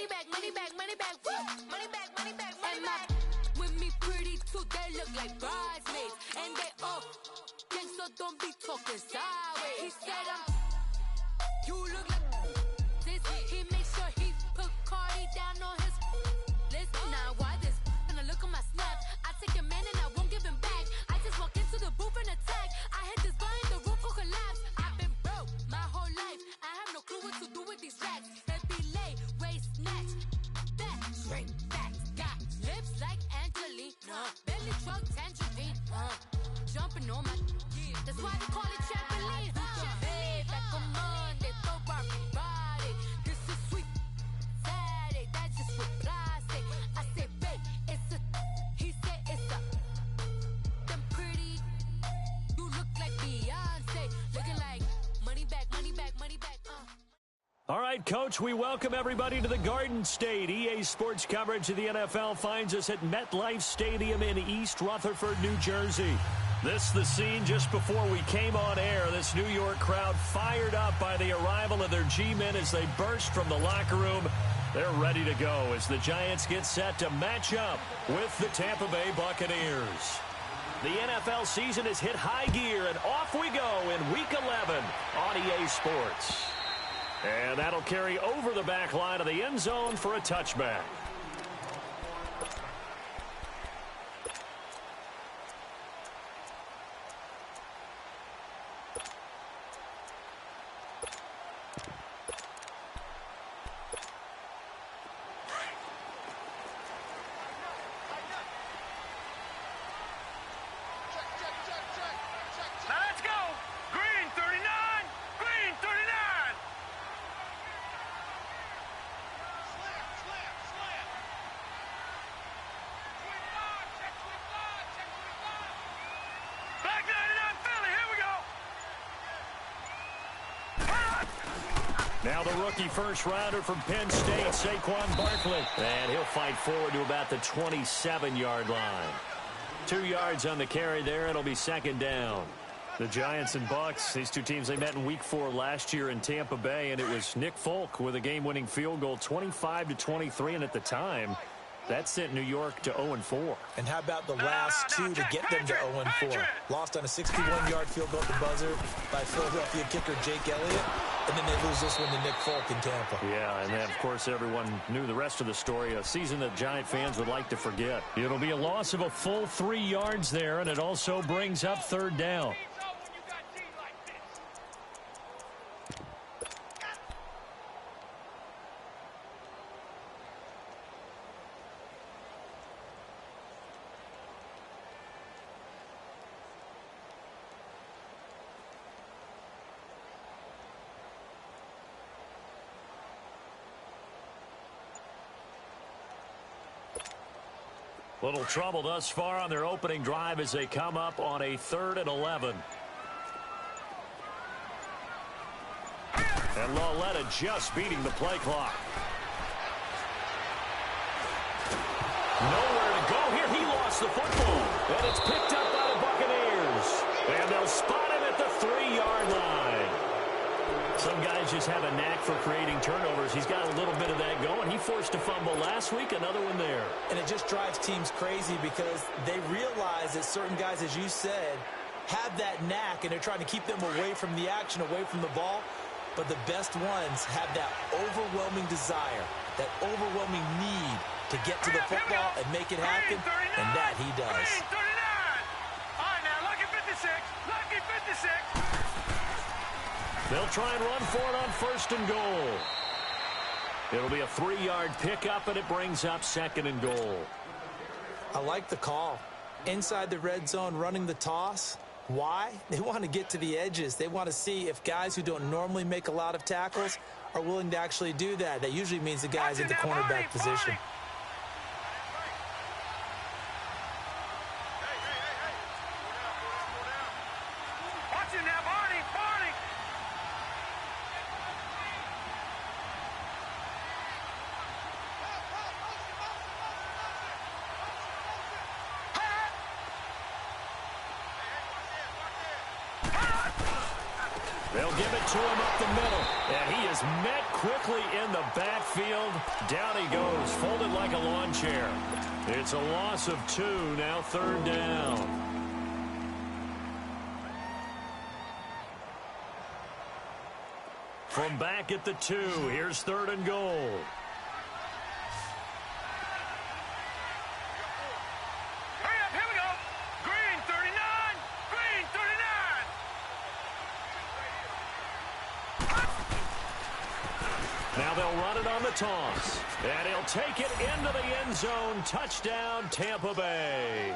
money back, money back, money back, woo! Money back, money back, money back. With me pretty too, they look like bridesmaids. And they all gang, so don't be talking sideways. He said you look like this. He made sure he put Cardi down on his list. Now why this? And I look at my snap. I take a man and I won't give him back. I just walk into the booth and attack. I hit this bar in the roof will collapse. I've been broke my whole life. I have no clue what to do with these racks. Heavy lay, waist snatch. Back, straight back. Got lips like Angelina. Belly truck tangerine. Jumping on my. That's why they call it trampoline. Babe, back on Monday, throw Barbie body. This is sweet Saturday, that's just with plastic. I say, babe, it's a. He said it's a. Them pretty. You look like Beyonce. Looking like money back, money back, money back. All right, Coach, we welcome everybody to the Garden State. EA Sports coverage of the NFL finds us at MetLife Stadium in East Rutherford, New Jersey. This the scene just before we came on air. This New York crowd fired up by the arrival of their G-men as they burst from the locker room. They're ready to go as the Giants get set to match up with the Tampa Bay Buccaneers. The NFL season has hit high gear, and off we go in Week 11 on EA Sports. And that'll carry over the back line of the end zone for a touchback. Now the rookie first-rounder from Penn State, Saquon Barkley. And he'll fight forward to about the 27-yard line. 2 yards on the carry there. It'll be second down. The Giants and Bucs, these two teams, they met in Week 4 last year in Tampa Bay, and it was Nick Folk with a game-winning field goal, 25-23, and at the time, that sent New York to 0-4. And how about the last two to get them to 0-4? Lost on a 61-yard field goal at the buzzer by Philadelphia kicker Jake Elliott, and then they lose this one to Nick Folk in Tampa. Yeah, and then, of course, everyone knew the rest of the story, a season that Giant fans would like to forget. It'll be a loss of a full 3 yards there, and it also brings up third down. Little trouble thus far on their opening drive as they come up on a 3rd and 11. And Lauletta just beating the play clock. Nowhere to go here. He lost the football. And it's picked up by the Buccaneers. And they'll spot him at the 3-yard line. Some guys just have a knack for creating turnovers. He's got a little bit of that going. He forced a fumble last week, another one there. And it just drives teams crazy because they realize that certain guys, as you said, have that knack, and they're trying to keep them away from the action, away from the ball. But the best ones have that overwhelming desire, that overwhelming need to get to the football and make it happen, and that he does. All right, now, lucky 56. Lucky 56. They'll try and run for it on 1st and goal. It'll be a 3-yard pickup, and it brings up 2nd and goal. I like the call. Inside the red zone, running the toss. Why? They want to get to the edges. They want to see if guys who don't normally make a lot of tackles are willing to actually do that. That usually means the guys in the cornerback position. They'll give it to him up the middle. And he is met quickly in the backfield. Down he goes, folded like a lawn chair. It's a loss of 2, now 3rd down. From back at the 2, here's 3rd and goal. Now they'll run it on the toss. And he'll take it into the end zone. Touchdown, Tampa Bay.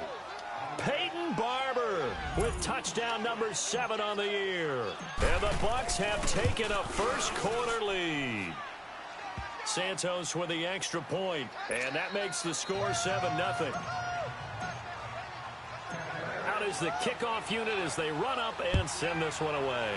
Peyton Barber with touchdown number 7 on the year. And the Bucs have taken a first-quarter lead. Santos with the extra point. And that makes the score 7-0. Out is the kickoff unit as they run up and send this one away.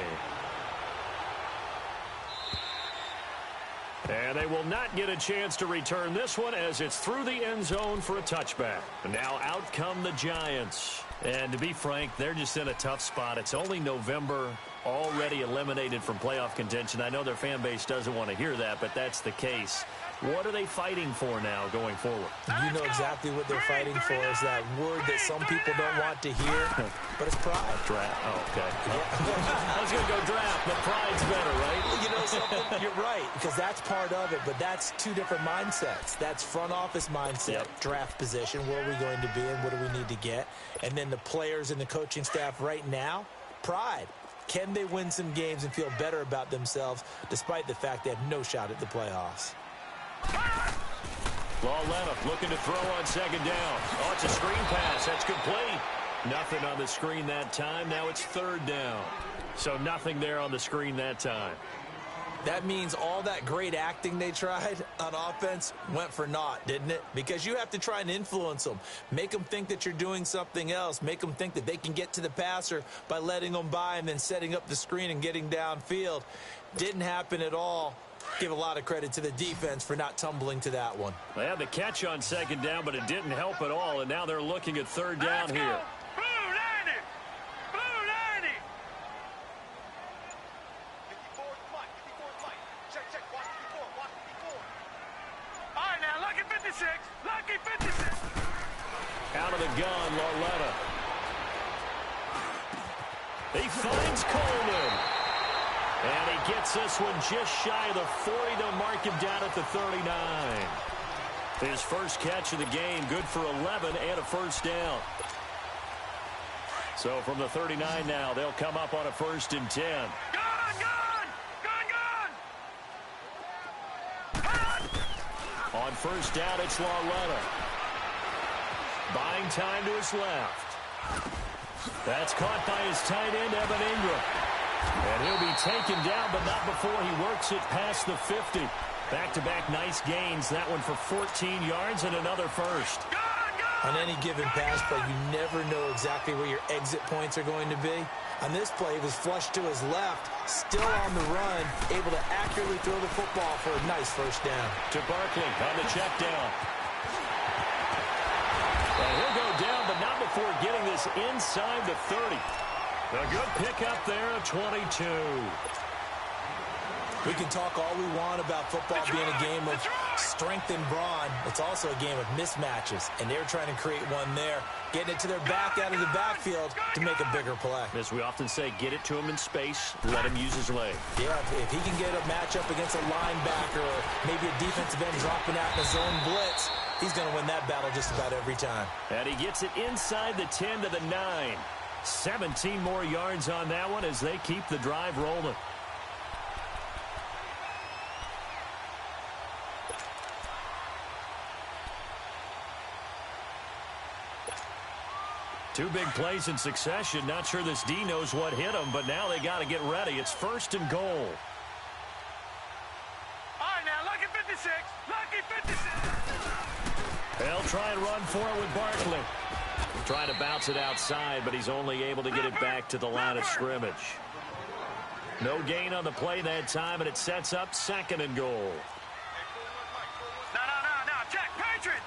And they will not get a chance to return this one as it's through the end zone for a touchback. Now out come the Giants. And to be frank, they're just in a tough spot. It's only November, already eliminated from playoff contention. I know their fan base doesn't want to hear that, but that's the case. What are they fighting for now going forward? You know exactly what they're fighting for is that word that some people don't want to hear, but it's pride. Draft. Oh, okay. I was going to go draft, but pride's better, right? You know something? You're right, because that's part of it, but that's 2 different mindsets. That's front office mindset, draft position, where are we going to be and what do we need to get? And then the players and the coaching staff right now, pride. Can they win some games and feel better about themselves despite the fact they have no shot at the playoffs? Lauletta looking to throw on 2nd down. Oh, it's a screen pass. That's complete. Nothing on the screen that time. Now it's 3rd down. So nothing there on the screen that time. That means all that great acting they tried on offense went for naught, didn't it? Because you have to try and influence them. Make them think that you're doing something else. Make them think that they can get to the passer by letting them by and then setting up the screen and getting downfield. Didn't happen at all. Give a lot of credit to the defense for not tumbling to that one. They had the catch on 2nd down, but it didn't help at all, and now they're looking at 3rd down here. Blue 90! Blue 90! 54, check, watch 54. All right, now, lucky 56. Out of the gun, Lauletta. He finds Coleman. And he gets this one just shy of the 40 to mark him down at the 39. His first catch of the game, good for 11 and a 1st down. So from the 39 now, they'll come up on a 1st and 10. On 1st down, it's Lauletta. Buying time to his left. That's caught by his tight end, Evan Ingram. And he'll be taken down, but not before he works it past the 50. Back-to-back nice gains. That one for 14 yards and another 1st. On any given pass play, you never know exactly where your exit points are going to be. On this play, he was flushed to his left, still on the run, able to accurately throw the football for a nice 1st down. To Barkley on the check down. And he'll go down, but not before getting this inside the 30. A good pickup there at 22. We can talk all we want about football being a game of strength and brawn. It's also a game of mismatches, and they're trying to create one there, getting it to their back out of the backfield to make a bigger play. As we often say, get it to him in space, let him use his leg. Yeah, if he can get a matchup against a linebacker or maybe a defensive end dropping out in a zone blitz, he's going to win that battle just about every time. And he gets it inside the 10 to the 9. 17 more yards on that one as they keep the drive rolling. Two big plays in succession. Not sure this D knows what hit him, but now they got to get ready. It's 1st and goal. All right, now, lucky 56. Lucky 56. They'll try and run for it with Barkley. Trying to bounce it outside, but he's only able to get it back to the line of scrimmage. No gain on the play that time, and it sets up 2nd and goal. No, check. Patriot.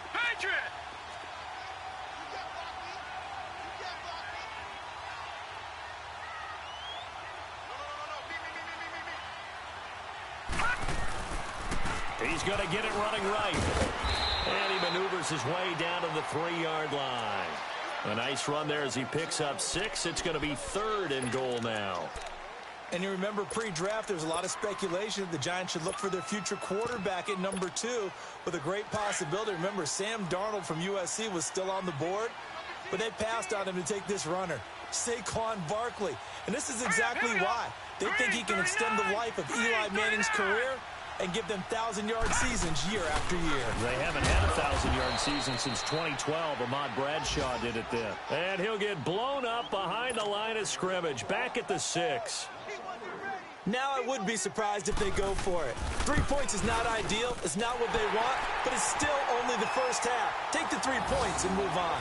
He's going to get it running right. And he maneuvers his way down to the 3-yard line. A nice run there as he picks up 6. It's going to be 3rd and goal now. And you remember pre-draft, there was a lot of speculation the Giants should look for their future quarterback at number 2 with a great possibility. Remember, Sam Darnold from USC was still on the board, but they passed on him to take this runner, Saquon Barkley. And this is exactly why. They think he can extend the life of Eli Manning's career and give them 1,000-yard seasons year after year. They haven't had a 1,000-yard season since 2012. Ahmad Bradshaw did it then. And he'll get blown up behind the line of scrimmage, back at the 6. Now I would be surprised if they go for it. 3 points is not ideal. It's not what they want, but it's still only the first half. Take the 3 points and move on.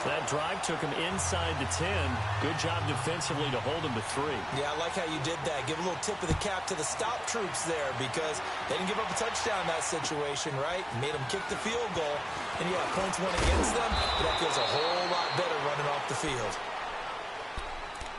That drive took him inside the 10. Good job defensively to hold him to 3. Yeah, I like how you did that. Give a little tip of the cap to the stop troops there because they didn't give up a touchdown in that situation, right? Made them kick the field goal. And, yeah, points went against them, but that feels a whole lot better running off the field.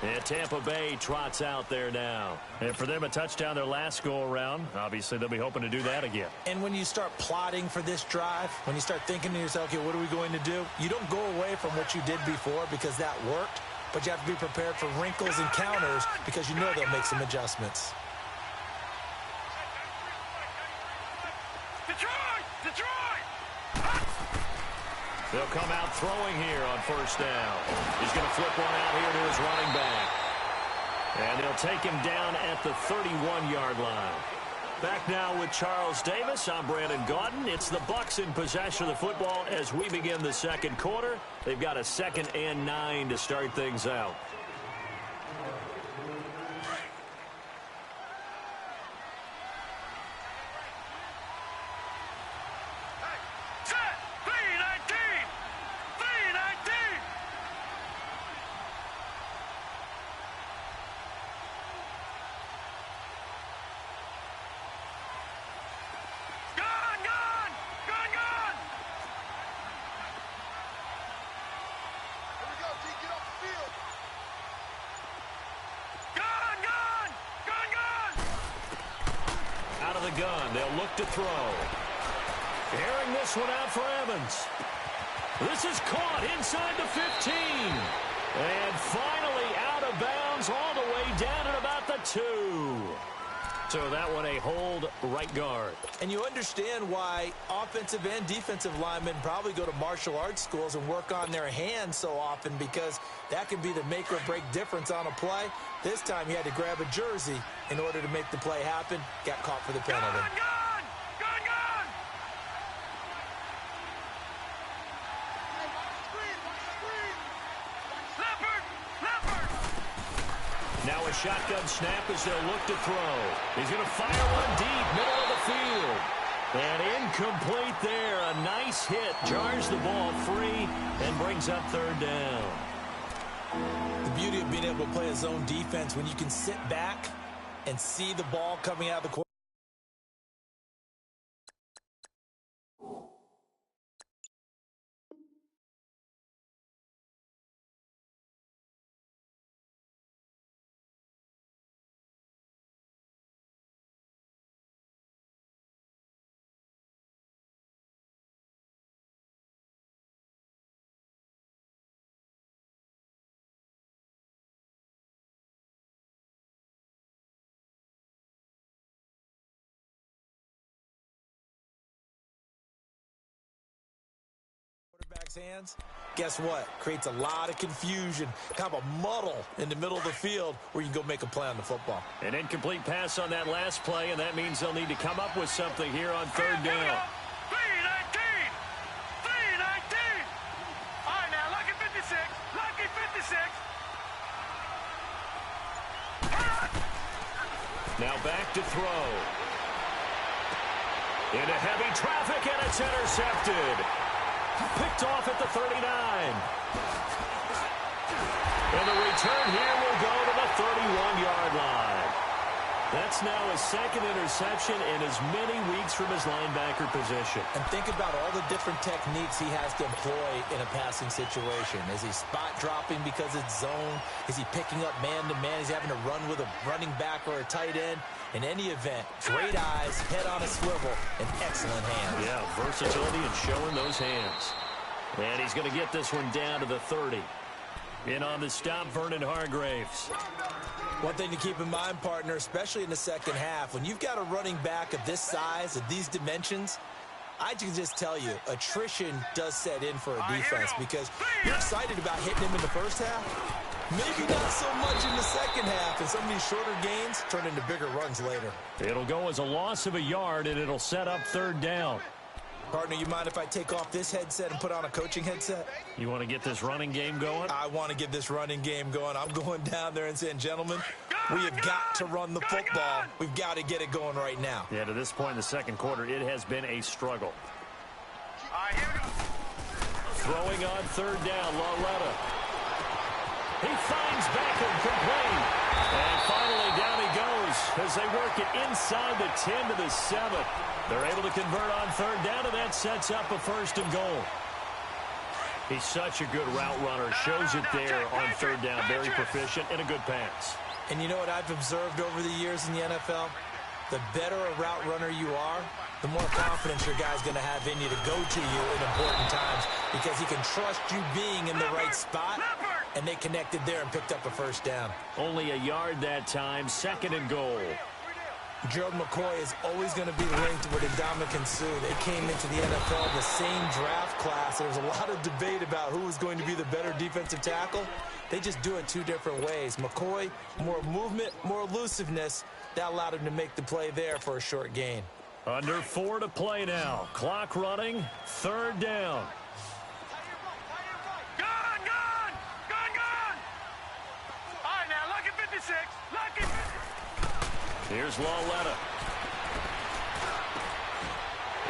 And Tampa Bay trots out there now. And for them, a touchdown their last go-around. Obviously, they'll be hoping to do that again. And when you start plotting for this drive, when you start thinking to yourself, okay, what are we going to do? You don't go away from what you did before because that worked, but you have to be prepared for wrinkles and counters because you know they'll make some adjustments. They'll come out throwing here on 1st down. He's going to flip one out here to his running back. And they'll take him down at the 31-yard line. Back now with Charles Davis. I'm Brandon Gaudin. It's the Bucs in possession of the football as we begin the 2nd quarter. They've got a 2nd and 9 to start things out. Gun. They'll look to throw. Airing this one out for Evans. This is caught inside the 15. And finally out of bounds all the way down at about the 2. So that one a hold right guard. And you understand why offensive and defensive linemen probably go to martial arts schools and work on their hands so often because that can be the make or break difference on a play. This time he had to grab a jersey in order to make the play happen. Got caught for the penalty. Gun! Leopard! Now a shotgun snap as they'll look to throw. He's going to fire one deep, middle of the field. And incomplete there. A nice hit. Jars the ball free and brings up 3rd down. The beauty of being able to play a zone defense when you can sit back and see the ball coming out of the court. Quarterback's hands, guess what? Creates a lot of confusion, kind of a muddle in the middle of the field where you can go make a play on the football. An incomplete pass on that last play, and that means they'll need to come up with something here on 3rd down. 3-19! All right, now, lucky 56. Now back to throw. Into heavy traffic, and it's intercepted. Picked off at the 39. And the return here will go to the 31-yard line. That's now his second interception in as many weeks from his linebacker position. And think about all the different techniques he has to employ in a passing situation. Is he spot dropping because it's zone? Is he picking up man-to-man? Is he having to run with a running back or a tight end? In any event, great eyes, head on a swivel, and excellent hands. Yeah, versatility and showing those hands. And he's going to get this one down to the 30. In on the stop, Vernon Hargreaves. One thing to keep in mind, partner, especially in the second half, when you've got a running back of this size, of these dimensions, I can just tell you, attrition does set in for a defense because you're excited about hitting him in the first half. Maybe not so much in the second half, and some of these shorter gains turn into bigger runs later. It'll go as a loss of a yard, and it'll set up third down. Partner, you mind if I take off this headset and put on a coaching headset? You want to get this running game going? I want to get this running game going. I'm going down there and saying, gentlemen, we have got to run the football. We've got to get it going right now. Yeah, to this point in the second quarter, it has been a struggle. Throwing on third down, Lauletta. He finds Beckham complete. And finally down he goes as they work it inside the 10 to the 7. They're able to convert on third down, and that sets up a 1st and goal. He's such a good route runner. Shows it there on third down. Very proficient and a good pass. And you know what I've observed over the years in the NFL? The better a route runner you are, the more confidence your guy's going to have in you to go to you in important times because he can trust you being in the right spot, and they connected there and picked up a 1st down. Only a yard that time, 2nd and goal. Gerald McCoy is always going to be linked with Ndamukong Suh. They came into the NFL in the same draft class. There was a lot of debate about who was going to be the better defensive tackle. They just do it 2 different ways. McCoy, more movement, more elusiveness. That allowed him to make the play there for a short gain. Under 4 to play now. Clock running, third down. Gone! All right, now, lucky 56. Lucky 56. Here's Lauletta.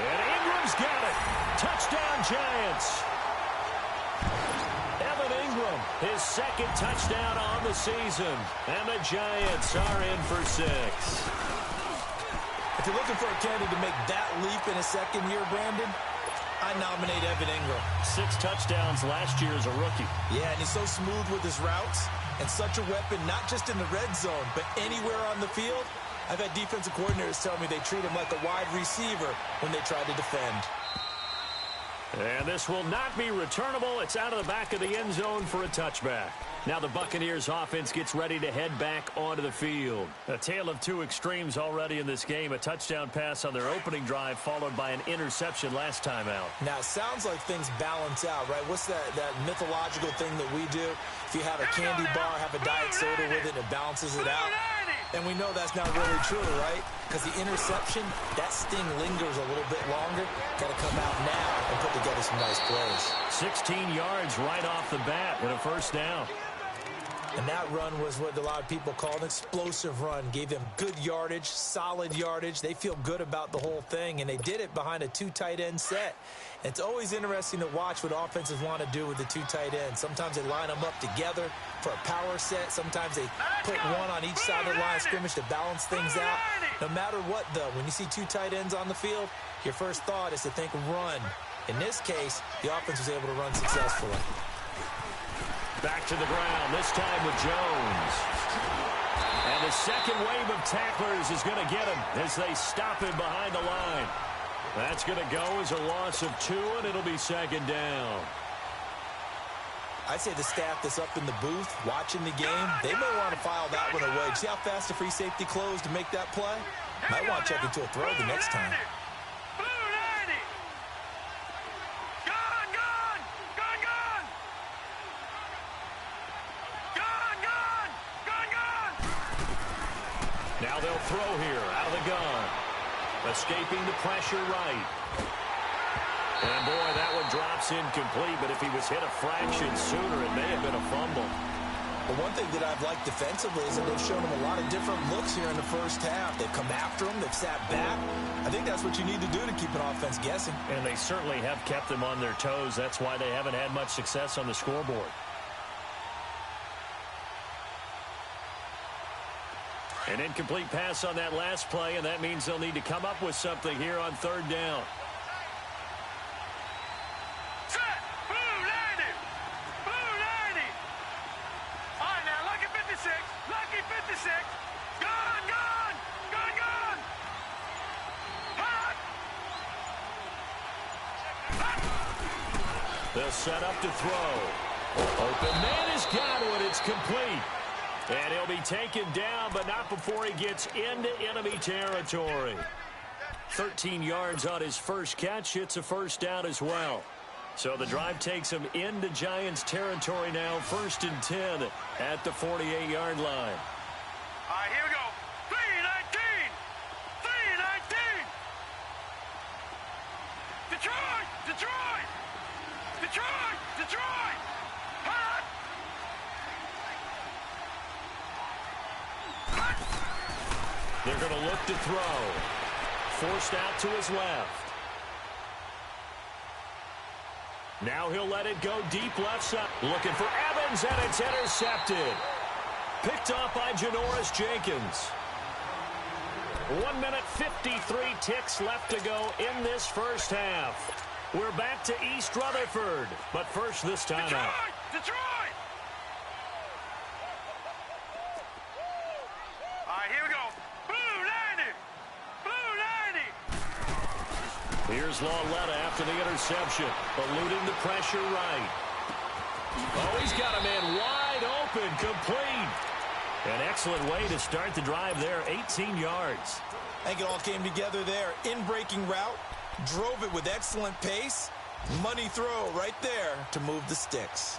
And Ingram's got it. Touchdown, Giants. Evan Ingram, his 2nd touchdown on the season. And the Giants are in for 6. If you're looking for a candidate to make that leap in his second year, Brandon, I nominate Evan Ingram. 6 touchdowns last year as a rookie. Yeah, and he's so smooth with his routes and such a weapon, not just in the red zone, but anywhere on the field. I've had defensive coordinators tell me they treat him like a wide receiver when they try to defend. And this will not be returnable. It's out of the back of the end zone for a touchback. Now the Buccaneers offense gets ready to head back onto the field. A tale of 2 extremes already in this game. A touchdown pass on their opening drive followed by an interception last time out. Now, it sounds like things balance out, right? What's that mythological thing that we do? If you have a candy bar, have a diet soda with it, it balances it out. And we know that's not really true, right? Because the interception, that sting lingers a little bit longer. Got to come out now and put together some nice plays. 16 yards right off the bat with a 1st down. And that run was what a lot of people call an explosive run. Gave them good yardage, solid yardage. They feel good about the whole thing, and they did it behind a 2 tight end set. It's always interesting to watch what offenses want to do with the 2 tight ends. Sometimes they line them up together for a power set. Sometimes they put one on each side of the line of scrimmage to balance things out. No matter what, though, when you see 2 tight ends on the field, your first thought is to think run. In this case, the offense was able to run successfully. Back to the ground, this time with Jones. And the second wave of tacklers is going to get him as they stop him behind the line. That's going to go as a loss of 2, and it'll be 2nd down. I'd say the staff that's up in the booth watching the game, they may want to file that one away. See how fast the free safety closed to make that play? Might want to check into a throw the next time. Now they'll throw here out of the gun. Escaping the pressure right. And boy, that one drops incomplete, but if he was hit a fraction sooner, it may have been a fumble. But one thing that I've liked defensively is that they've shown him a lot of different looks here in the first half. They've come after him. They've sat back. I think that's what you need to do to keep an offense guessing. And they certainly have kept them on their toes. That's why they haven't had much success on the scoreboard. An incomplete pass on that last play, and that means they'll need to come up with something here on third down. Set. Blue 90. Blue 90. All right, now, lucky 56. Lucky 56. Gone, gone. Gone, gone. Hot. Hot. They'll set up to throw. Open man has got it. It's complete. And he'll be taken down, but not before he gets into enemy territory. 13 yards on his first catch. It's a first down as well. So the drive takes him into Giants territory now. 1st and 10 at the 48-yard line. All right, here we go. 3-19. 3-19. Detroit. Detroit. Detroit. Detroit. Hot. They're going to look to throw. Forced out to his left. Now he'll let it go deep left side. Looking for Evans, and it's intercepted. Picked off by Janoris Jenkins. 1 minute 53 ticks left to go in this first half. We're back to East Rutherford, but first this time out. Detroit! All right, here we go. Blue 90! Blue 90! Here's Lauletta after the interception, eluding the pressure right. Oh, he's got a man wide open, complete. An excellent way to start the drive there, 18 yards. I think it all came together there. In-breaking route, drove it with excellent pace. Money throw right there to move the sticks.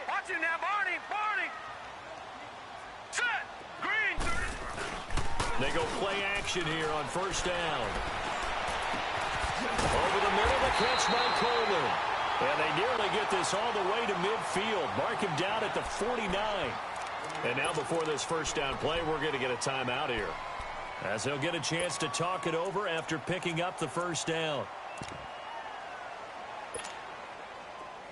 Watch him now, Barney! Barney! Set! Green! They go play action here on first down. Over the middle, the catch by Coleman. And they nearly get this all the way to midfield. Mark him down at the 49. And now before this first down play, we're going to get a timeout here, as they'll get a chance to talk it over after picking up the first down.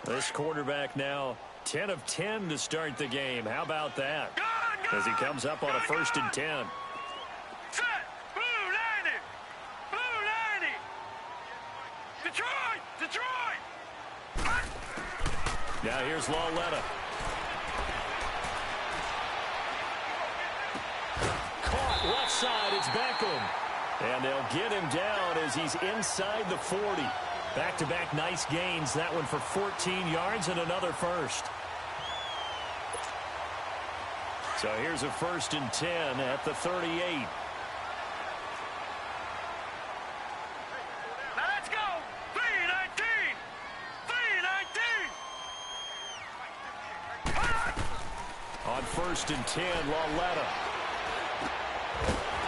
This quarterback now 10 of 10 to start the game. How about that? As he comes up on a 1st and 10. Set! Blue 90! Blue 90! Detroit! Detroit! Now here's Lauletta. Caught left side. It's Beckham. And they'll get him down as he's inside the 40. Back-to-back nice gains. That one for 14 yards and another first. So here's a 1st and 10 at the 38. Now let's go! 3-19! 3-19! On 1st and 10, Lauletta.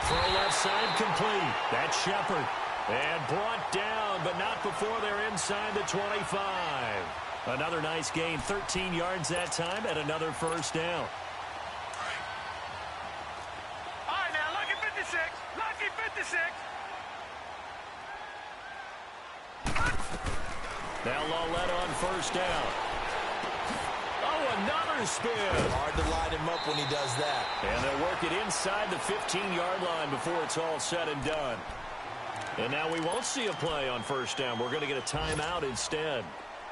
Throw left side complete. That's Shepard. And brought down, but not before they're inside the 25. Another nice gain, 13 yards that time, and another first down. All right, now, lucky 56. Lucky 56. Now Lauletta on first down. Oh, another spin. Hard to line him up when he does that. And they'll work it inside the 15-yard line before it's all said and done. And now we won't see a play on first down. We're going to get a timeout instead,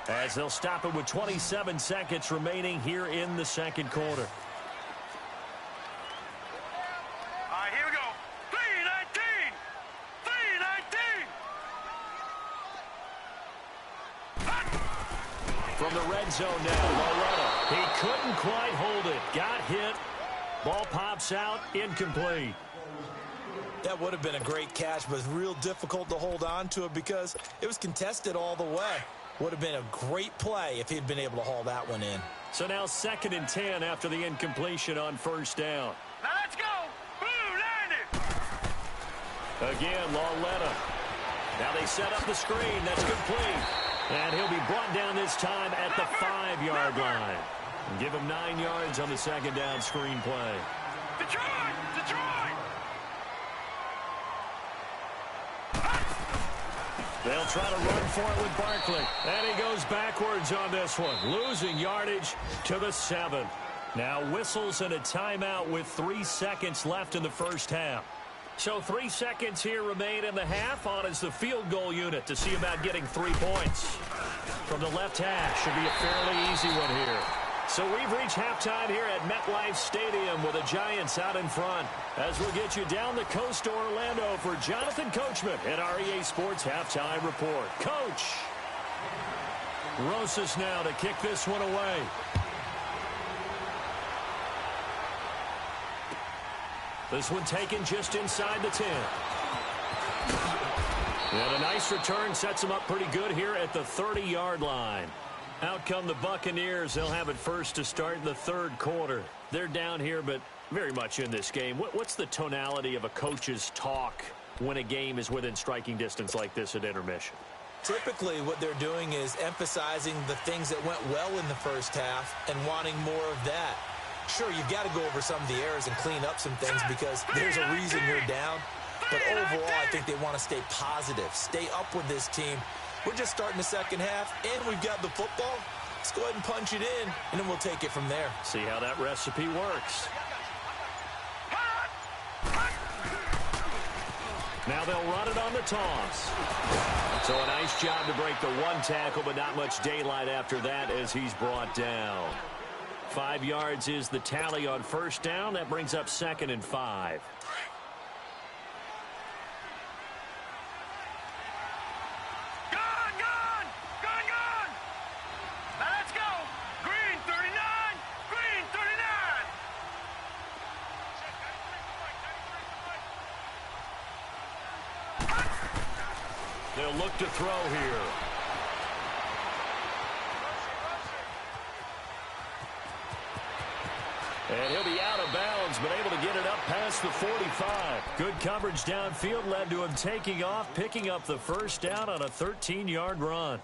as they'll stop it with 27 seconds remaining here in the second quarter. All right, here we go. 3-19! 3-19! From the red zone now, Lauletta. He couldn't quite hold it. Got hit. Ball pops out. Incomplete. That would have been a great catch, but real difficult to hold on to it because it was contested all the way. Would have been a great play if he'd been able to haul that one in. So now 2nd and 10 after the incompletion on first down. Now let's go! Blue 90! Again, Lauletta. Now they set up the screen. That's complete. And he'll be brought down this time at the 5-yard line. And give him 9 yards on the second down screen play. Detroit! Detroit! They'll try to run for it with Barkley. And he goes backwards on this one, losing yardage to the 7. Now whistles and a timeout with 3 seconds left in the first half. So 3 seconds here remain in the half. On is the field goal unit to see about getting 3 points. From the left hash, should be a fairly easy one here. So we've reached halftime here at MetLife Stadium with the Giants out in front. As we'll get you down the coast to Orlando for Jonathan Coachman at our EA Sports Halftime Report. Coach! Rosas now to kick this one away. This one taken just inside the 10. And a nice return sets them up pretty good here at the 30-yard line. Out come the Buccaneers. They'll have it first to start in the third quarter. They're down here, but very much in this game. What's the tonality of a coach's talk when a game is within striking distance like this at intermission? Typically, what they're doing is emphasizing the things that went well in the first half and wanting more of that. Sure, you've got to go over some of the errors and clean up some things because there's a reason you're down. But overall, I think they want to stay positive, stay up with this team. We're just starting the second half, and we've got the football. Let's go ahead and punch it in, and then we'll take it from there. See how that recipe works. Now they'll run it on the toss. So a nice job to break the one tackle, but not much daylight after that as he's brought down. 5 yards is the tally on first down. That brings up 2nd and 5. They'll look to throw here. And he'll be out of bounds, but able to get it up past the 45. Good coverage downfield led to him taking off, picking up the first down on a 13-yard run.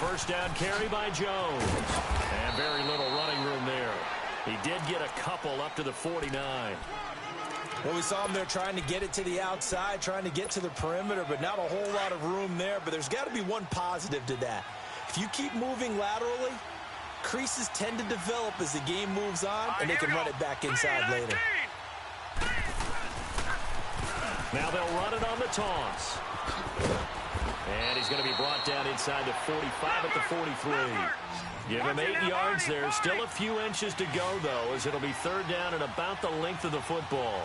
First down carry by Jones. And very little running room there. He did get a couple up to the 49. Well, we saw him there trying to get it to the outside, trying to get to the perimeter, but not a whole lot of room there. But there's got to be one positive to that. If you keep moving laterally, creases tend to develop as the game moves on, and they can run it back inside later. Now they'll run it on the toss. And he's going to be brought down inside the 45 at the 43. Give him 8 yards there. Still a few inches to go, though, as it'll be third down and about the length of the football.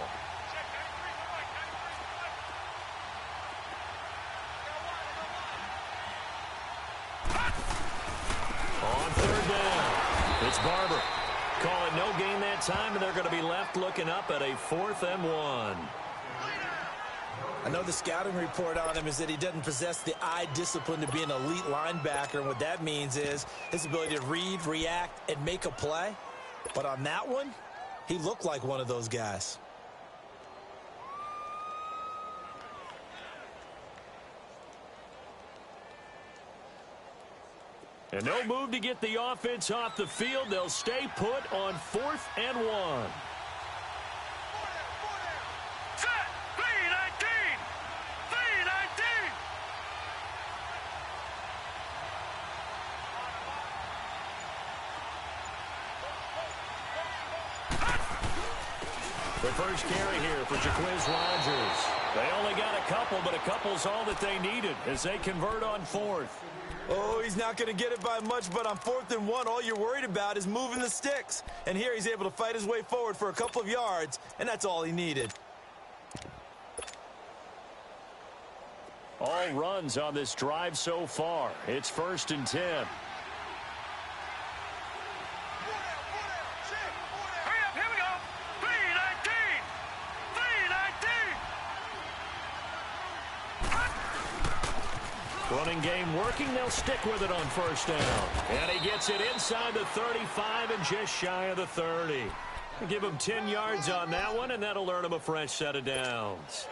On third down, it's Barber. Call it no gain that time, and they're going to be left looking up at a 4th and 1. I know the scouting report on him is that he doesn't possess the eye discipline to be an elite linebacker, and what that means is his ability to read, react, and make a play. But on that one, he looked like one of those guys. And no move to get the offense off the field. They'll stay put on 4th and 1. The first carry here for Jaquiz Rogers. They only got a couple, but a couple's all that they needed as they convert on 4th. Oh, he's not going to get it by much, but on 4th and 1, all you're worried about is moving the sticks. And here he's able to fight his way forward for a couple of yards, and that's all he needed. All runs on this drive so far. It's 1st and 10. Running game working. They'll stick with it on first down. And he gets it inside the 35 and just shy of the 30. Give him 10 yards on that one, and that'll earn him a fresh set of downs.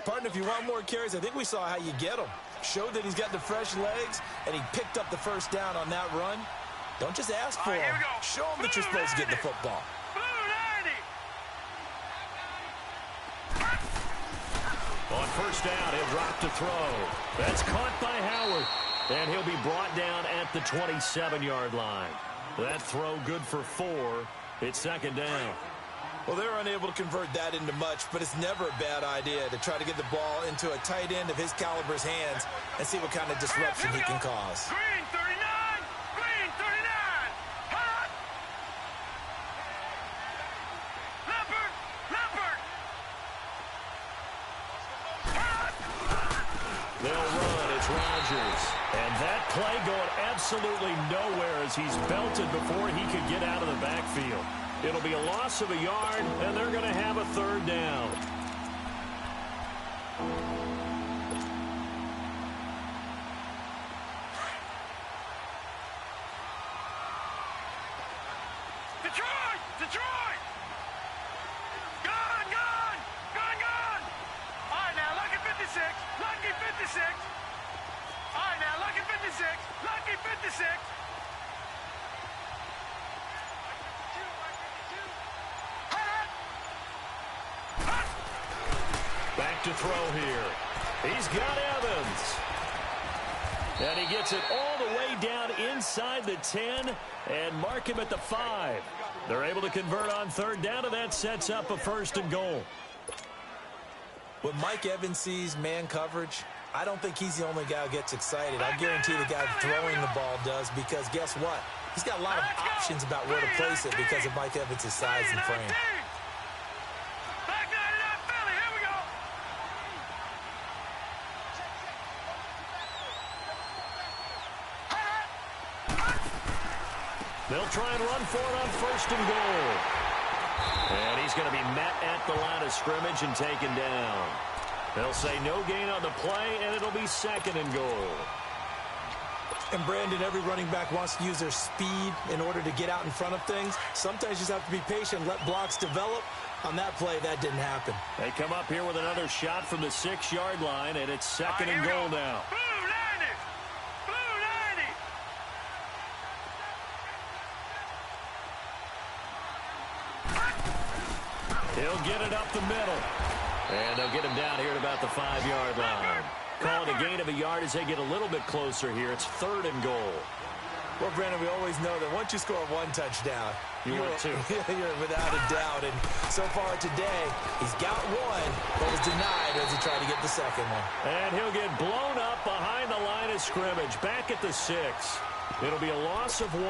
Partner, if you want more carries, I think we saw how you get them. Showed that he's got the fresh legs, and he picked up the first down on that run. Don't just ask for him. Show him that you're supposed to get the football. On first down, he'll drop to throw. That's caught by Howard. And he'll be brought down at the 27-yard line. That throw good for 4. It's second down. Well, they're unable to convert that into much, but it's never a bad idea to try to get the ball into a tight end of his caliber's hands and see what kind of disruption he can cause. Green 39! Green 39! Hot! Leopard! Leopard! Hot! They'll run. It's Rodgers. And that play going absolutely nowhere as he's belted before he could get out of the backfield. It'll be a loss of a yard, and they're going to have a third down. Detroit! Detroit! Gone! Gone! Gone! Gone! All right, now, lucky 56. Lucky 56. All right, now, lucky 56. Lucky 56. Back to throw here. He's got Evans. And he gets it all the way down inside the 10 and mark him at the 5. They're able to convert on third down, and that sets up a first and goal. When Mike Evans sees man coverage, I don't think he's the only guy who gets excited. I guarantee the guy throwing the ball does, because guess what? He's got a lot of options about where to place it because of Mike Evans' size and frame. They'll try and run for it on first and goal. And he's going to be met at the line of scrimmage and taken down. They'll say no gain on the play, and it'll be second and goal. And Brandon, every running back wants to use their speed in order to get out in front of things. Sometimes you just have to be patient, let blocks develop. On that play, that didn't happen. They come up here with another shot from the 6-yard line, and it's second and goal now. He'll get it up the middle. And they'll get him down here at about the 5-yard line. Call it a gain of a yard as they get a little bit closer here. It's third and goal. Well, Brandon, we always know that once you score one touchdown, you're without a doubt. And so far today, he's got one, but was denied as he tried to get the second one. And he'll get blown up behind the line of scrimmage, back at the 6. It'll be a loss of 1,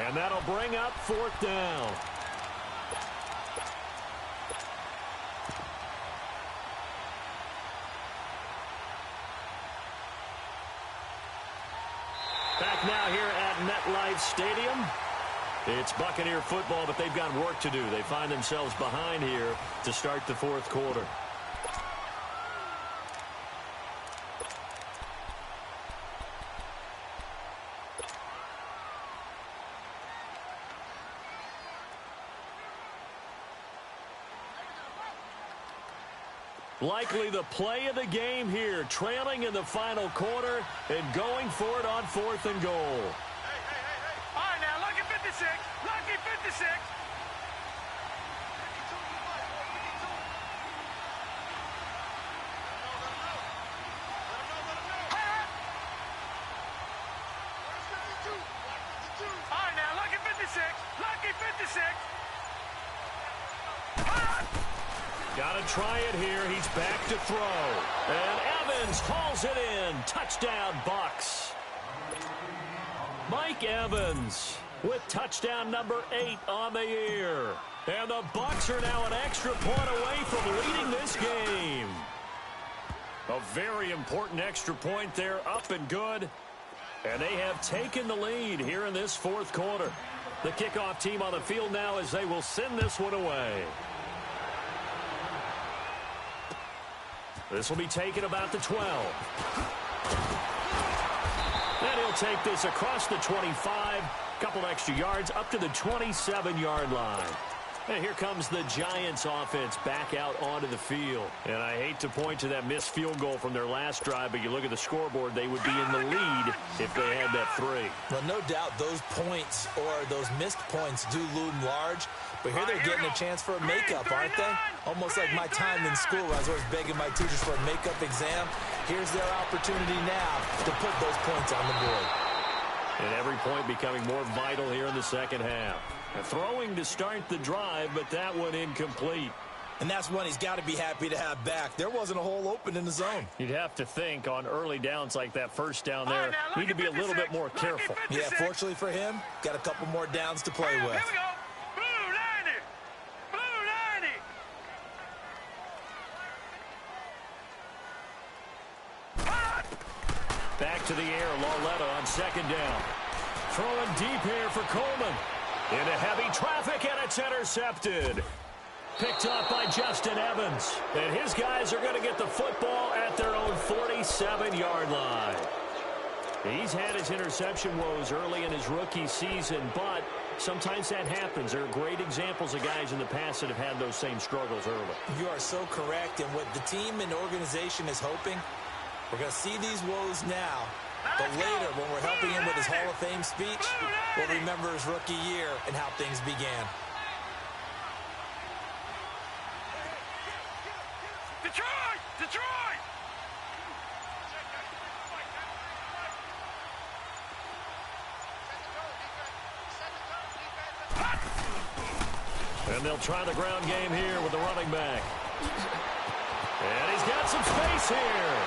and that'll bring up fourth down. Back now here at MetLife Stadium. It's Buccaneer football, but they've got work to do. They find themselves behind here to start the fourth quarter. Likely the play of the game here, trailing in the final quarter and going for it on fourth and goal. All right, now, lucky 56. Lucky 56. All right, now, lucky 56. Lucky 56. Got to try it here. He's back to throw. And Evans hauls it in. Touchdown, Bucs. Mike Evans with touchdown number 8 on the year. And the Bucs are now an extra point away from leading this game. A very important extra point there, up and good. And they have taken the lead here in this fourth quarter. The kickoff team on the field now as they will send this one away. This will be taken about the 12. And he'll take this across the 25. Couple extra yards up to the 27-yard line. And here comes the Giants offense back out onto the field. And I hate to point to that missed field goal from their last drive, but you look at the scoreboard, they would be in the lead if they had that 3. Well, no doubt those points or those missed points do loom large, but here they're getting a chance for a makeup, aren't they? Almost like my time in school where I was always begging my teachers for a makeup exam. Here's their opportunity now to put those points on the board. And every point becoming more vital here in the second half. Throwing to start the drive, but that one incomplete. And that's one he's got to be happy to have back. There wasn't a hole open in the zone. You'd have to think on early downs like that first down there, need to be a little bit more careful. Yeah, fortunately for him, got a couple more downs to play with. Here we go. Blue 90. Blue 90. Back to the air, Lauletta on second down. Throwing deep here for Coleman. Into heavy traffic, and it's intercepted. Picked up by Justin Evans. And his guys are going to get the football at their own 47-yard line. He's had his interception woes early in his rookie season, but sometimes that happens. There are great examples of guys in the past that have had those same struggles early. You are so correct, and what the team and organization is hoping, we're going to see these woes now. But later, when we're helping him with his Hall of Fame speech, we'll remember his rookie year and how things began. Detroit! Detroit! And they'll try the ground game here with the running back. And he's got some space here.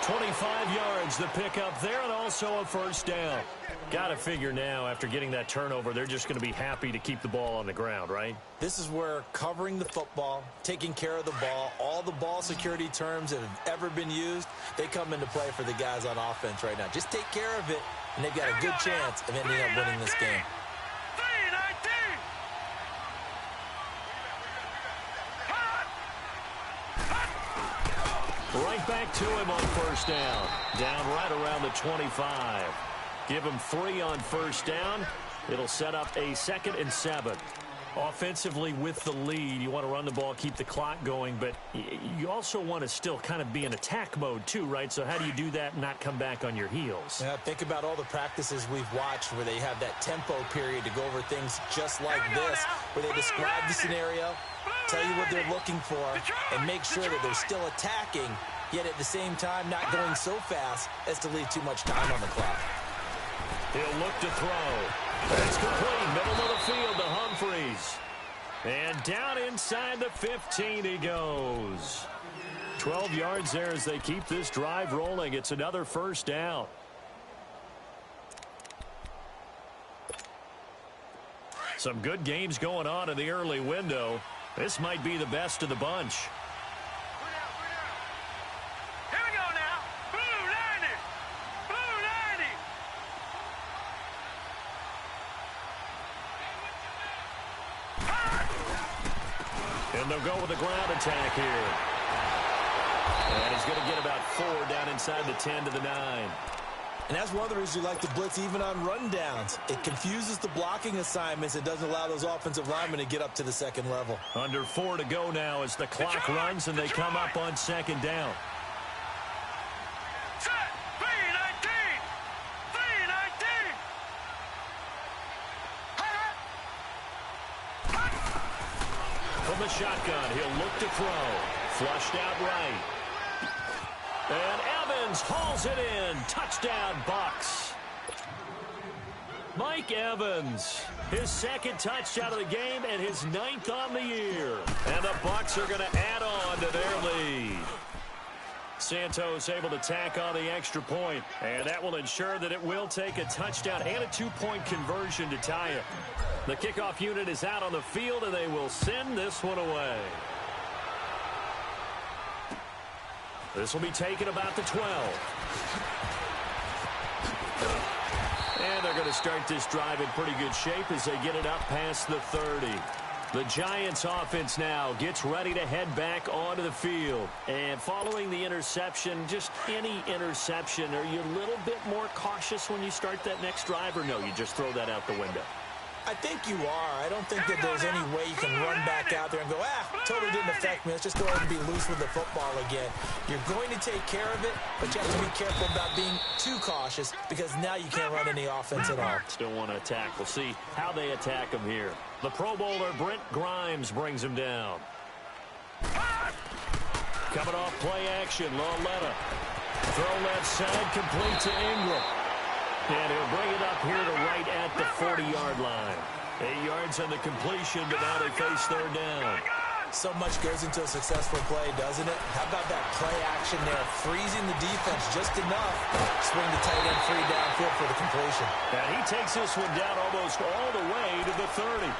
25 yards the pickup there, and also a first down. Got to figure now, after getting that turnover, they're just going to be happy to keep the ball on the ground, right? This is where covering the football, taking care of the ball, all the ball security terms that have ever been used, they come into play for the guys on offense right now. Just take care of it, and they've got a good chance of ending up winning this game. Right back to him on first down. Down right around the 25. Give him 3 on first down. It'll set up a 2nd and 7. Offensively with the lead, you want to run the ball, keep the clock going, but you also want to still kind of be in attack mode too, right? So how do you do that and not come back on your heels? Yeah, think about all the practices we've watched where they have that tempo period to go over things just like this, where they describe the scenario, tell you what they're looking for, and make sure that they're still attacking, yet at the same time not going so fast as to leave too much time on the clock. He'll look to throw. It's complete. Middle of the field to Humphreys. And down inside the 15 he goes. 12 yards there as they keep this drive rolling. It's another first down. Some good games going on in the early window. This might be the best of the bunch. Here we go now. Blue 90. Blue 90. And they'll go with a ground attack here. And he's going to get about 4 down inside the 10 to the 9. And that's one of the reasons you like to blitz even on rundowns. It confuses the blocking assignments. It doesn't allow those offensive linemen to get up to the second level. Under 4 to go now as the clock runs and they come up on second down. Set. 319. 319. From the shotgun, he'll look to throw. Flushed out right. And Evans hauls it in. Touchdown, Bucs. Mike Evans, his 2nd touchdown of the game and his 9th on the year. And the Bucs are going to add on to their lead. Santos able to tack on the extra point, and that will ensure that it will take a touchdown and a 2-point conversion to tie it. The kickoff unit is out on the field, and they will send this one away. This will be taken about the 12. And they're going to start this drive in pretty good shape as they get it up past the 30. The Giants offense now gets ready to head back onto the field. And following the interception, just any interception, are you a little bit more cautious when you start that next drive, or no, you just throw that out the window? I think you are. I don't think that there's any way you can run back out there and go, totally didn't affect me. Let's just go ahead and be loose with the football again. You're going to take care of it, but you have to be careful about being too cautious because now you can't run any offense at all. Still want to attack. We'll see how they attack him here. The Pro Bowler, Brent Grimes, brings him down. Coming off play action, Lauletta. Throw left side, complete to Ingram. And he'll bring it up here to right at the 40-yard line. 8 yards on the completion, but now they face third down. So much goes into a successful play, doesn't it? How about that play action there? Freezing the defense just enough. Swing the tight end free downfield for the completion. And he takes this one down almost all the way to the 30.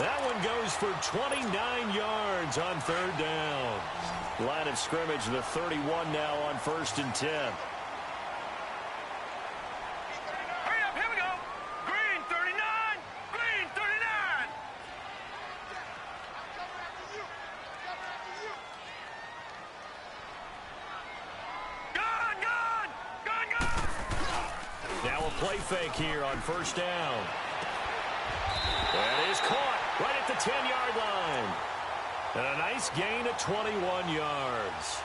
That one goes for 29 yards on third down. Line of scrimmage, the 31 now on 1st and 10. Play fake here on 1st down. That is caught right at the 10-yard line. And a nice gain of 21 yards.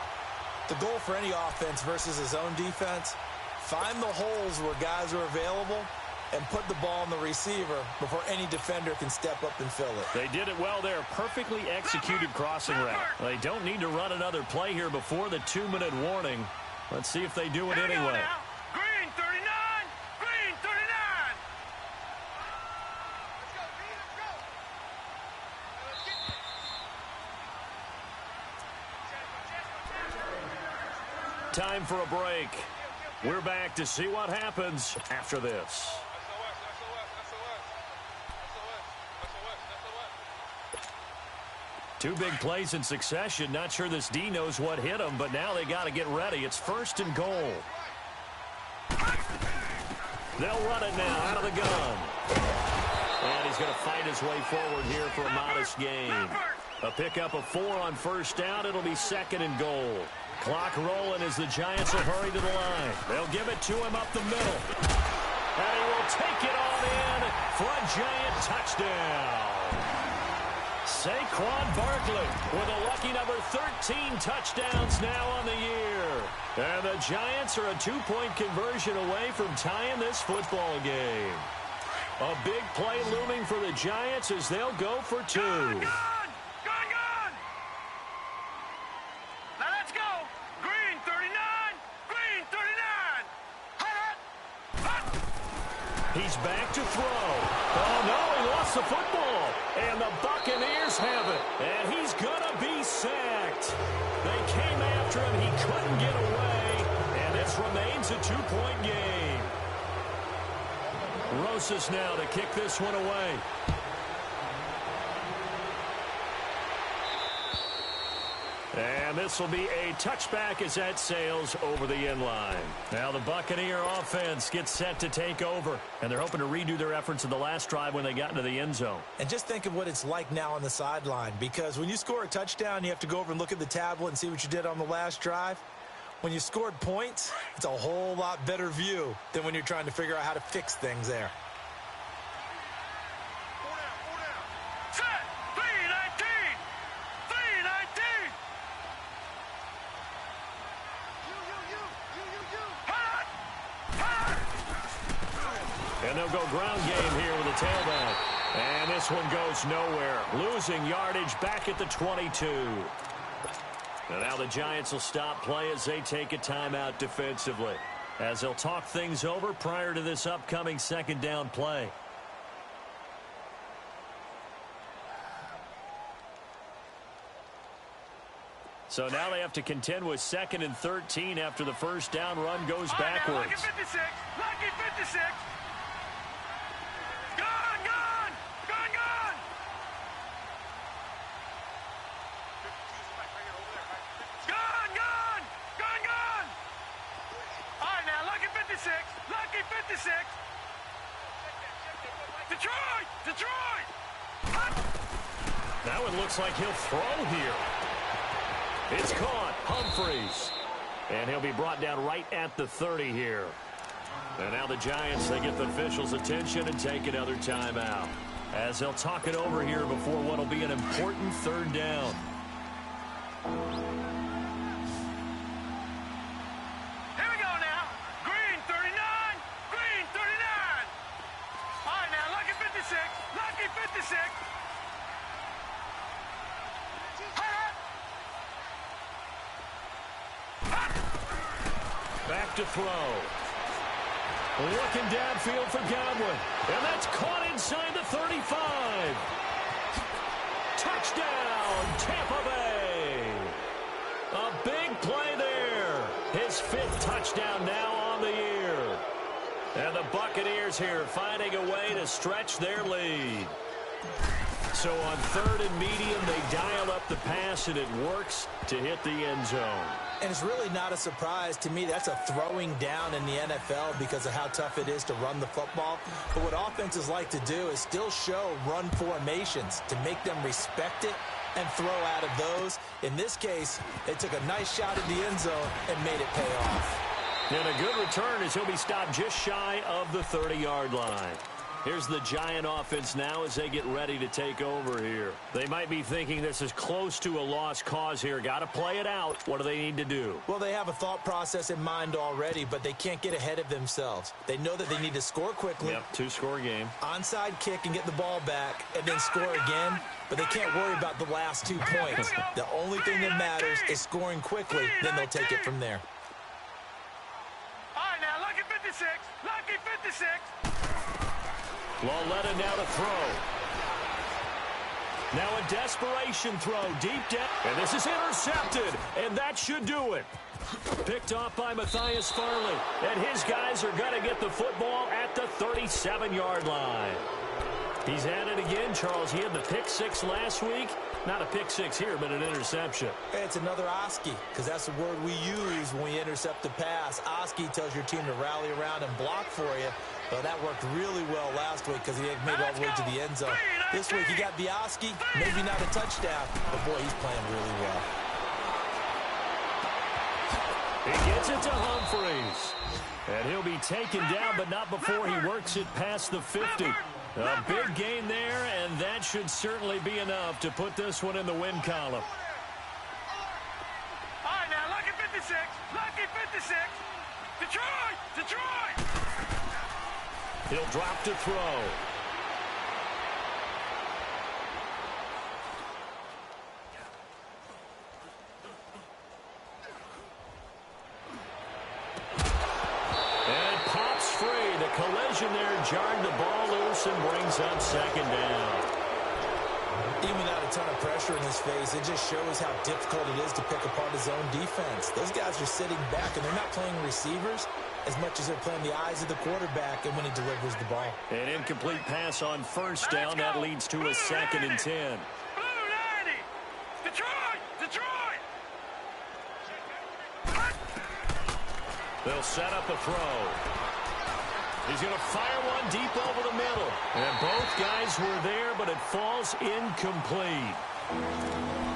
The goal for any offense versus his own defense, find the holes where guys are available and put the ball on the receiver before any defender can step up and fill it. They did it well there. Perfectly executed crossing route. They don't need to run another play here before the 2-minute warning. Let's see if they do it anyway. Time for a break. We're back to see what happens after this. Two big plays in succession. Not sure this D knows what hit him, but now they got to get ready. It's 1st and goal. They'll run it now out of the gun. And he's going to fight his way forward here for a modest gain. A pickup of 4 on 1st down. It'll be 2nd and goal. Clock rolling as the Giants will hurry to the line. They'll give it to him up the middle. And he will take it on in for a Giant touchdown. Saquon Barkley with a lucky number 13 touchdowns now on the year. And the Giants are a 2-point conversion away from tying this football game. A big play looming for the Giants as they'll go for 2. He's back to throw. Oh, no, he lost the football. And the Buccaneers have it. And he's going to be sacked. They came after him. He couldn't get away. And this remains a 2-point game. Rosas now to kick this one away. And this will be a touchback as that sails over the end line. Now the Buccaneer offense gets set to take over. And they're hoping to redo their efforts in the last drive when they got into the end zone. And just think of what it's like now on the sideline. Because when you score a touchdown, you have to go over and look at the tablet and see what you did on the last drive. When you scored points, it's a whole lot better view than when you're trying to figure out how to fix things there. And they'll go ground game here with a tailback. And this one goes nowhere. Losing yardage back at the 22. And now the Giants will stop play as they take a timeout defensively, as they'll talk things over prior to this upcoming 2nd down play. So now they have to contend with 2nd and 13 after the 1st down run goes backwards. Lucky 56. Lucky 56. Lucky 56. Detroit! That one looks like he'll throw here. It's caught. Humphreys. And he'll be brought down right at the 30 here. And now the Giants, they get the officials' attention and take another timeout, as they'll talk it over here before what will be an important third down. Here we go now. Green 39. Green 39. All right, now, lucky 56. Lucky 56. Back to throw. Looking downfield for Godwin. And that's caught inside the 35. Touchdown, Tampa Bay. A big play there. His 5th touchdown now on the year. And the Buccaneers here finding a way to stretch their lead. So on 3rd and medium, they dial up the pass, and it works to hit the end zone. And it's really not a surprise to me. That's a throwing down in the NFL because of how tough it is to run the football. But what offenses like to do is still show run formations to make them respect it and throw out of those. In this case, they took a nice shot at the end zone and made it pay off. And a good return as he'll be stopped just shy of the 30-yard line. Here's the Giant offense now as they get ready to take over here. They might be thinking this is close to a lost cause here. Got to play it out. What do they need to do? Well, they have a thought process in mind already, but they can't get ahead of themselves. They know that they need to score quickly. Yep, 2-score game. Onside kick and get the ball back and then score again, but they can't worry about the last 2 points. The only thing that matters is scoring quickly, then they'll take it from there. All right, now, lucky 56. Lucky 56. Lauletta now to throw. Now a desperation throw deep down. And this is intercepted. And that should do it. Picked off by Matthias Farley. And his guys are going to get the football at the 37-yard line. He's at it again, Charles. He had the pick 6 last week. Not a pick 6 here, but an interception. It's another Oski, because that's the word we use when we intercept the pass. Oski tells your team to rally around and block for you. Well, that worked really well last week because he made it all the way to the end zone. This week he got the Oski, maybe not a touchdown, but boy, he's playing really well. He gets it to Humphreys. And he'll be taken down, but not before he works it past the 50. A big gain there, and that should certainly be enough to put this one in the win column. All right, now, lucky 56. Lucky 56. Detroit! Detroit! He'll drop to throw. The collision there jarred the ball loose and brings up 2nd down. Even without a ton of pressure in his face, it just shows how difficult it is to pick apart his own defense. Those guys are sitting back, and they're not playing receivers as much as they're playing the eyes of the quarterback and when he delivers the ball. An incomplete pass on 1st down. That leads to a 2nd and 10. Blue 90! Detroit! Detroit! They'll set up a throw. He's going to fire one deep over the middle. And both guys were there, but it falls incomplete.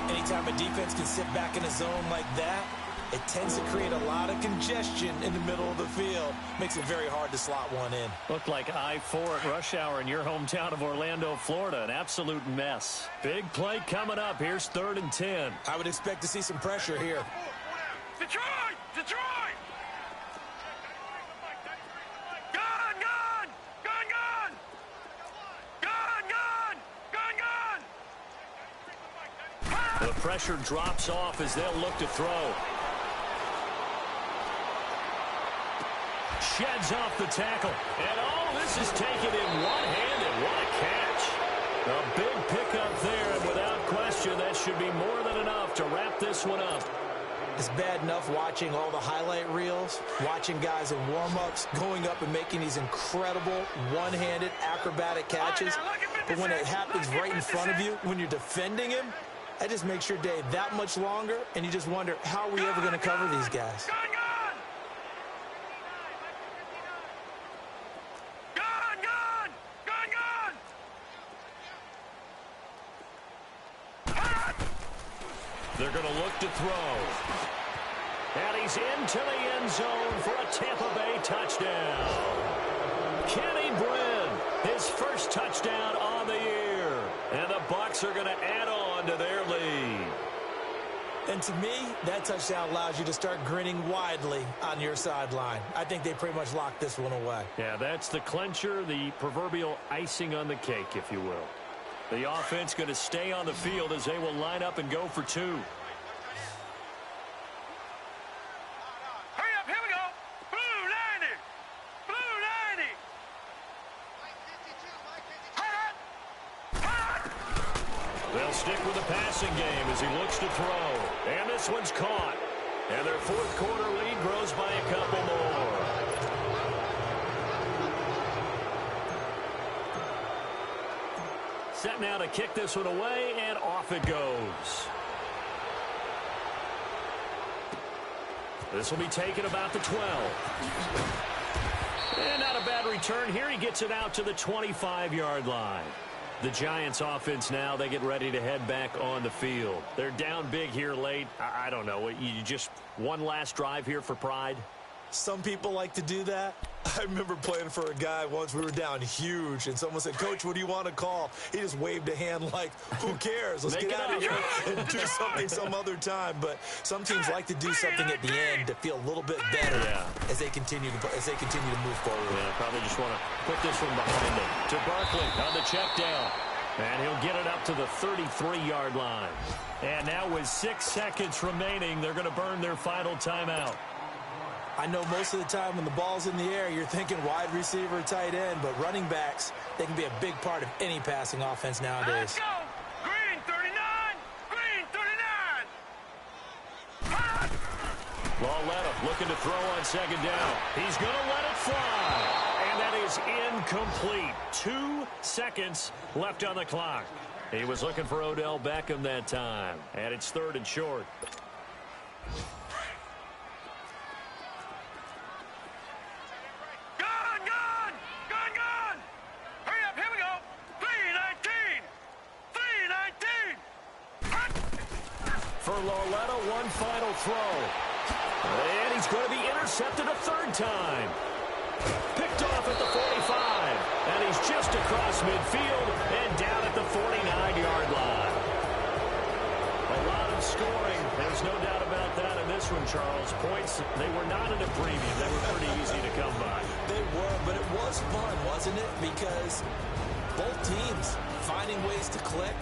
Anytime a defense can sit back in a zone like that, it tends to create a lot of congestion in the middle of the field. Makes it very hard to slot one in. Looked like I-4 at rush hour in your hometown of Orlando, Florida. An absolute mess. Big play coming up. Here's 3rd and 10. I would expect to see some pressure here. Detroit! Detroit! The pressure drops off as they'll look to throw. Sheds off the tackle. And this is taken in one-handed. What a catch. A big pickup there, and without question, that should be more than enough to wrap this one up. It's bad enough watching all the highlight reels, watching guys in warm-ups, going up and making these incredible one-handed acrobatic catches. But when it happens right in front of you, when you're defending him, that just makes your day that much longer, and you just wonder, how are we ever going to cover these guys? They're going to look to throw. And he's into the end zone for a Tampa Bay touchdown. Kenny Bryn, his first touchdown on the year. And the Bucs are going to add on to their lead. And to me, that touchdown allows you to start grinning widely on your sideline. I think they pretty much locked this one away. Yeah, that's the clincher, the proverbial icing on the cake, if you will. The offense going to stay on the field as they will line up and go for two. Hurry up, here we go. Blue 90. Blue 90. They'll stick with the passing game as he looks to throw. And this one's caught. And their fourth quarter lead grows by a couple more. Set now to kick this one away, and off it goes. This will be taken about the 12. And not a bad return here. He gets it out to the 25-yard line. The Giants offense now, they get ready to head back on the field. They're down big here late. I don't know. You just one last drive here for pride? Some people like to do that. I remember playing for a guy once. We were down huge, and someone said, "Coach, what do you want to call?" He just waved a hand like, who cares? Let's get out of here and do something some other time. But some teams like to do something at the end to feel a little bit better as they continue to move forward. Yeah, probably just want to put this one behind them. To Barkley on the check down. And he'll get it up to the 33-yard line. And now with 6 seconds remaining, they're going to burn their final timeout. I know most of the time when the ball's in the air, you're thinking wide receiver, tight end, but running backs, they can be a big part of any passing offense nowadays. Let's go. Green 39. Green 39. Lauletta looking to throw on second down. He's going to let it fly. And that is incomplete. 2 seconds left on the clock. He was looking for Odell Beckham that time. And it's 3rd and short. For Lauletta, one final throw. And he's going to be intercepted a 3rd time. Picked off at the 45. And he's just across midfield and down at the 49-yard line. A lot of scoring. There's no doubt about that in this one, Charles. Points, they were not in a premium. They were pretty easy to come by. They were, but it was fun, wasn't it? Because both teams finding ways to click.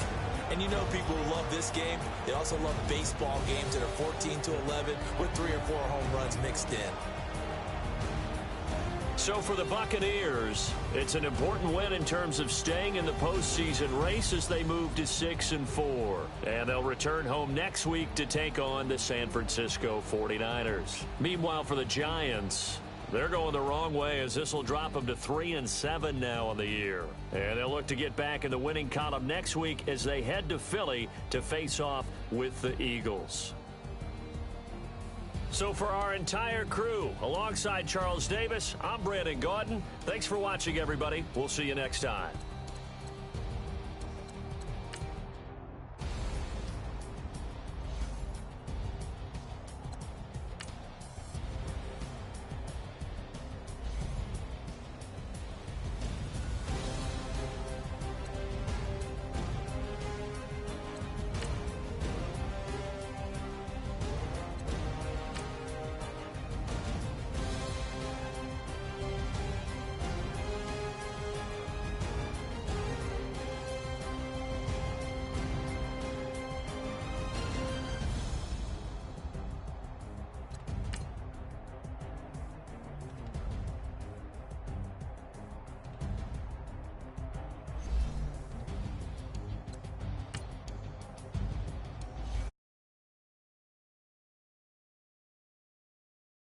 And you know people who love this game, they also love baseball games that are 14-11 with 3 or 4 home runs mixed in. So for the Buccaneers, it's an important win in terms of staying in the postseason race as they move to 6-4. And they'll return home next week to take on the San Francisco 49ers. Meanwhile, for the Giants, they're going the wrong way as this will drop them to 3-7 now on the year. And they'll look to get back in the winning column next week as they head to Philly to face off with the Eagles. So for our entire crew, alongside Charles Davis, I'm Brandon Gaudin. Thanks for watching, everybody. We'll see you next time.